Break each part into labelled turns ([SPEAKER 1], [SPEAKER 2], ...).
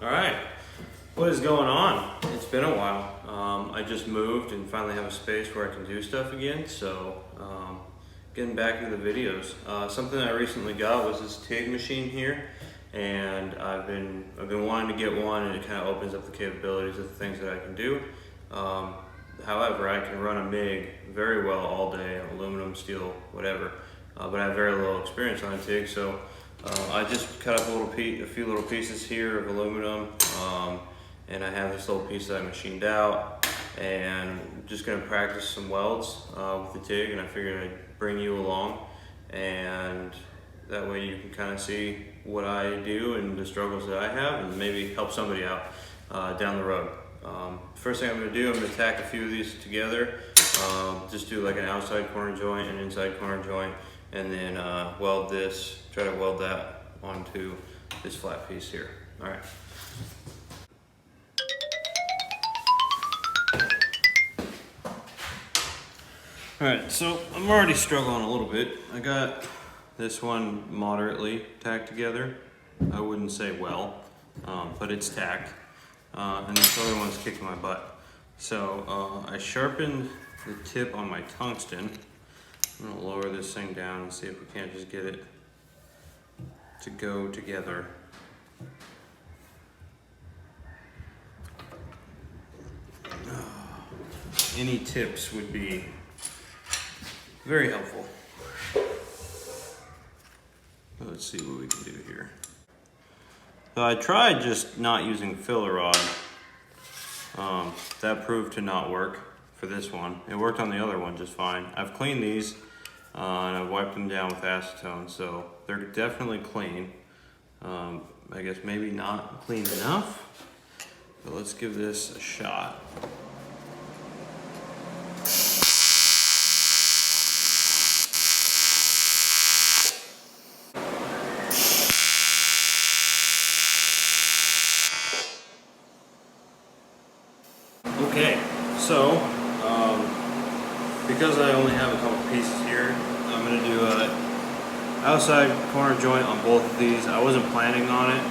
[SPEAKER 1] Alright, what is going on? It's been a while. I just moved and finally have a space where I can do stuff again, so getting back into the videos. Something I recently got was this TIG machine here, and I've been wanting to get one, and it kind of opens up the capabilities of the things that I can do. However, I can run a MIG very well all day, aluminum, steel, whatever, but I have very little experience on a TIG, so I just cut up a few little pieces here of aluminum, and I have this little piece that I machined out, and I'm just going to practice some welds with the TIG, and I figured I'd bring you along, and that way you can kind of see what I do and the struggles that I have, and maybe help somebody out down the road. First thing I'm going to do, I'm going to tack a few of these together, just do like an outside corner joint and inside corner joint, and then weld this, try to weld that onto this flat piece here. All right. All right, so I'm already struggling a little bit. I got this one moderately tacked together. I wouldn't say well, but it's tacked. And this other one's kicking my butt. So I sharpened the tip on my tungsten. I'm gonna lower this thing down and see if we can't just get it to go together. Any tips would be very helpful. Let's see what we can do here. So I tried just not using filler rod. That proved to not work for this one. It worked on the other one just fine. I've cleaned these and I've wiped them down with acetone, so they're definitely clean. I guess maybe not clean enough, but let's give this a shot. Okay, so because I only have a couple pieces here, I'm going to do an outside corner joint on both of these. I wasn't planning on it,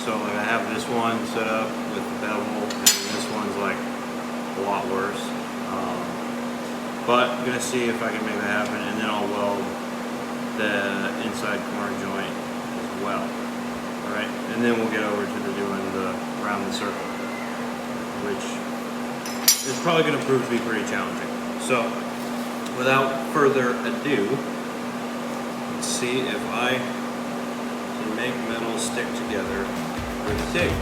[SPEAKER 1] so like I have this one set up with the bevel, and this one's like a lot worse. But I'm going to see if I can make that happen, and then I'll weld the inside corner joint as well. Alright, and then we'll get over to doing the around the circle, which is probably going to prove to be pretty challenging. So, without further ado, let's see if I can make metal stick together with a TIG.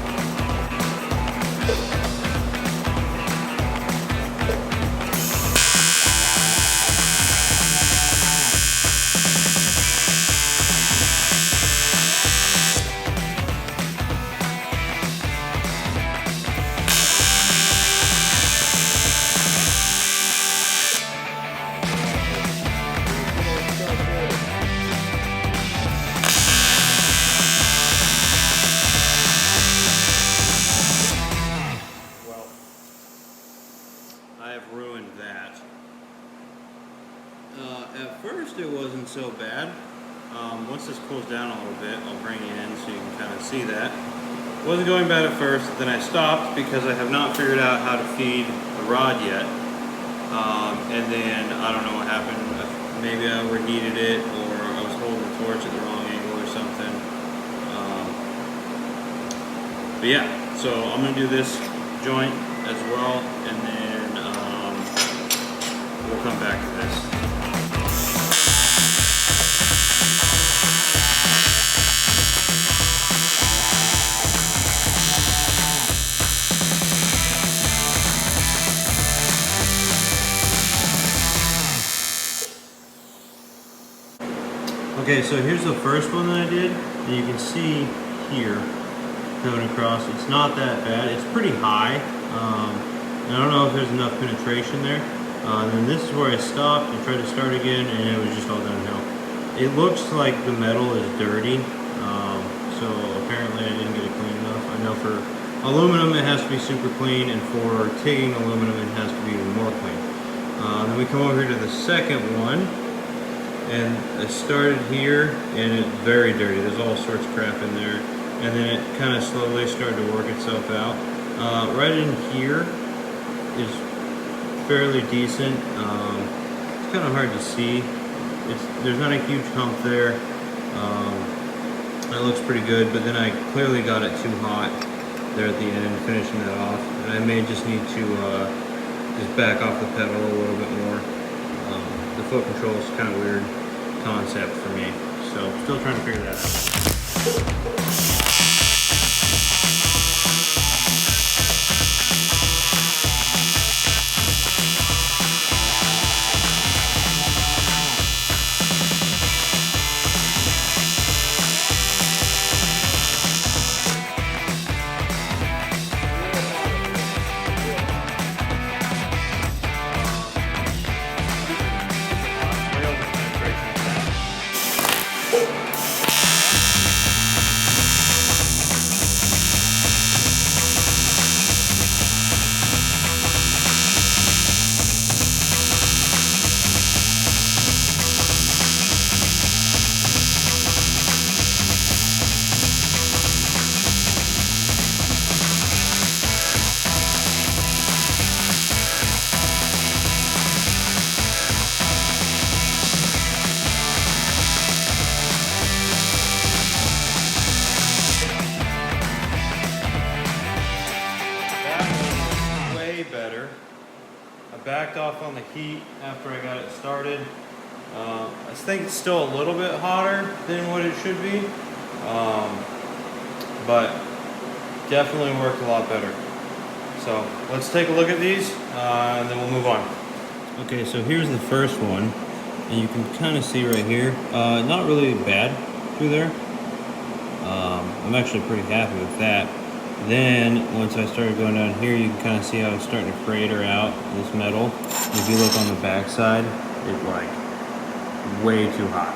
[SPEAKER 1] I have ruined that. At first it wasn't so bad. Once this cools down a little bit, I'll bring it in so you can kind of see that. It wasn't going bad at first, then I stopped because I have not figured out how to feed the rod yet. And then I don't know what happened. Maybe I overheated it, or I was holding the torch at the wrong angle or something. But yeah, so I'm going to do this joint as well, and then we'll come back to this. Okay, so here's the first one that I did, and you can see here coming across, it's not that bad. It's pretty high. I don't know if there's enough penetration there. And then this is where I stopped and tried to start again, and it was just all downhill. It looks like the metal is dirty, so apparently I didn't get it clean enough. I know for aluminum it has to be super clean, and for TIGging aluminum it has to be even more clean. Then we come over to the second one, and I started here, and it's very dirty. There's all sorts of crap in there. and then it kind of slowly started to work itself out. Right in here is fairly decent. It's kind of hard to see. There's not a huge hump there. That looks pretty good, but then I clearly got it too hot there at the end, finishing that off. And I may just need to just back off the pedal a little bit more. The foot control is kind of weird concept for me, so still trying to figure that out. Better. I backed off on the heat after I got it started. I think it's still a little bit hotter than what it should be, but definitely worked a lot better. So let's take a look at these and then we'll move on. Okay, so here's the first one, and you can kind of see right here, not really bad through there. I'm actually pretty happy with that. Then, once I started going down here, you can kind of see how it's starting to crater out this metal. If you look on the back side, it's like way too hot.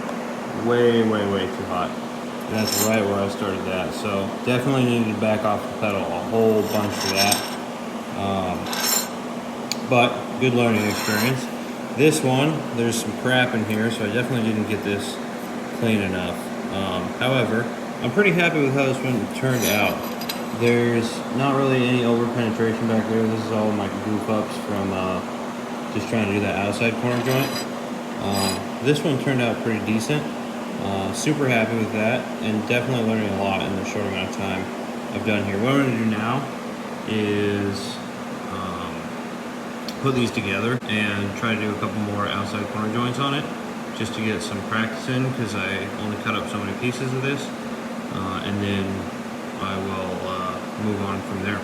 [SPEAKER 1] Way too hot. And that's right where I started that. So, definitely needed to back off the pedal a whole bunch for that. But, good learning experience. This one, there's some crap in here, so I definitely didn't get this clean enough. However, I'm pretty happy with how this one turned out. There's not really any over penetration back there. This is all my goof ups from just trying to do that outside corner joint. This one turned out pretty decent. Super happy with that, and definitely learning a lot in the short amount of time I've done here. What I'm going to do now is put these together and try to do a couple more outside corner joints on it, just to get some practice in, because I only cut up so many pieces of this, and then I will move on from there.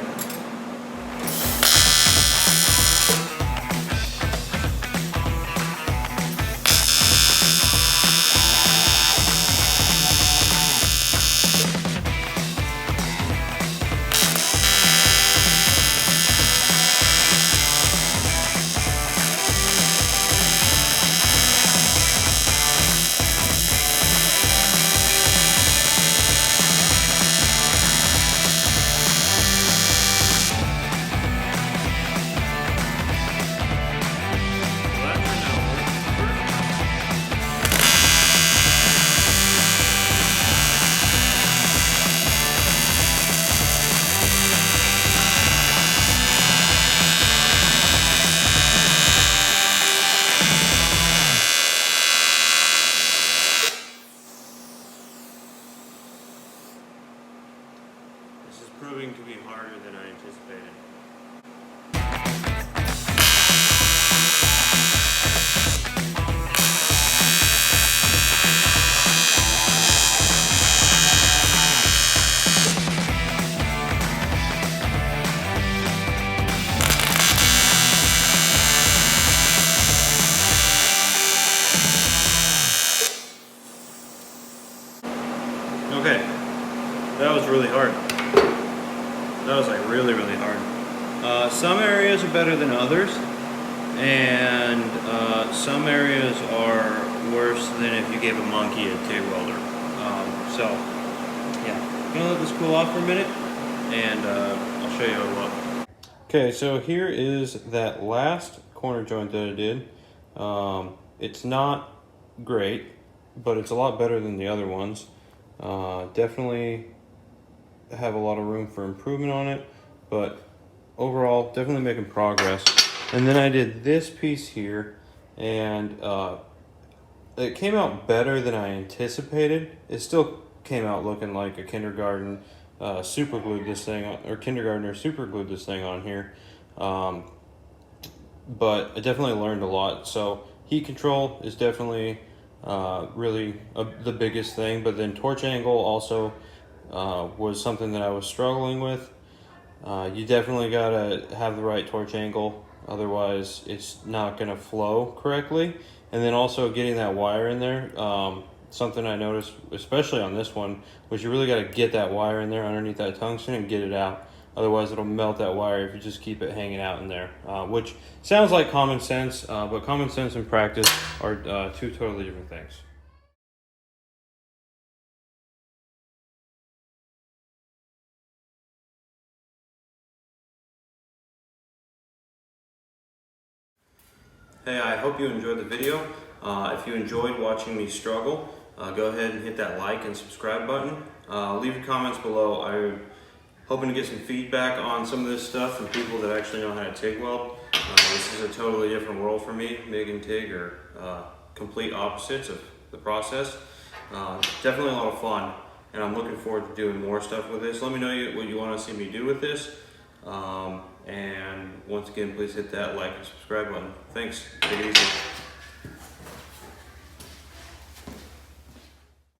[SPEAKER 1] This is proving to be harder than I anticipated. Okay, that was really hard. That was like really hard. Some areas are better than others, and some areas are worse than if you gave a monkey a TIG welder. So, yeah, gonna let this cool off for a minute, and I'll show you how it looks. Okay, so here is that last corner joint that I did. It's not great, but it's a lot better than the other ones. Definitely have a lot of room for improvement on it, but overall, definitely making progress. And then I did this piece here, and it came out better than I anticipated. It still came out looking like a kindergarten super glued this thing on, or kindergartner super glued this thing on here. But I definitely learned a lot. So heat control is definitely really the biggest thing, but then torch angle also was something that I was struggling with. You definitely gotta have the right torch angle, otherwise it's not gonna flow correctly. And then also getting that wire in there, something I noticed, especially on this one, was you really gotta get that wire in there underneath that tungsten and get it out. Otherwise it'll melt that wire if you just keep it hanging out in there, which sounds like common sense, but common sense and practice are two totally different things. Hey, I hope you enjoyed the video. If you enjoyed watching me struggle, go ahead and hit that like and subscribe button. Leave your comments below. I'm hoping to get some feedback on some of this stuff from people that actually know how to TIG weld. This is a totally different world for me. MIG and TIG are complete opposites of the process. Definitely a lot of fun, and I'm looking forward to doing more stuff with this. Let me know what you want to see me do with this. And once again, please hit that like and subscribe button. Thanks. Take it easy.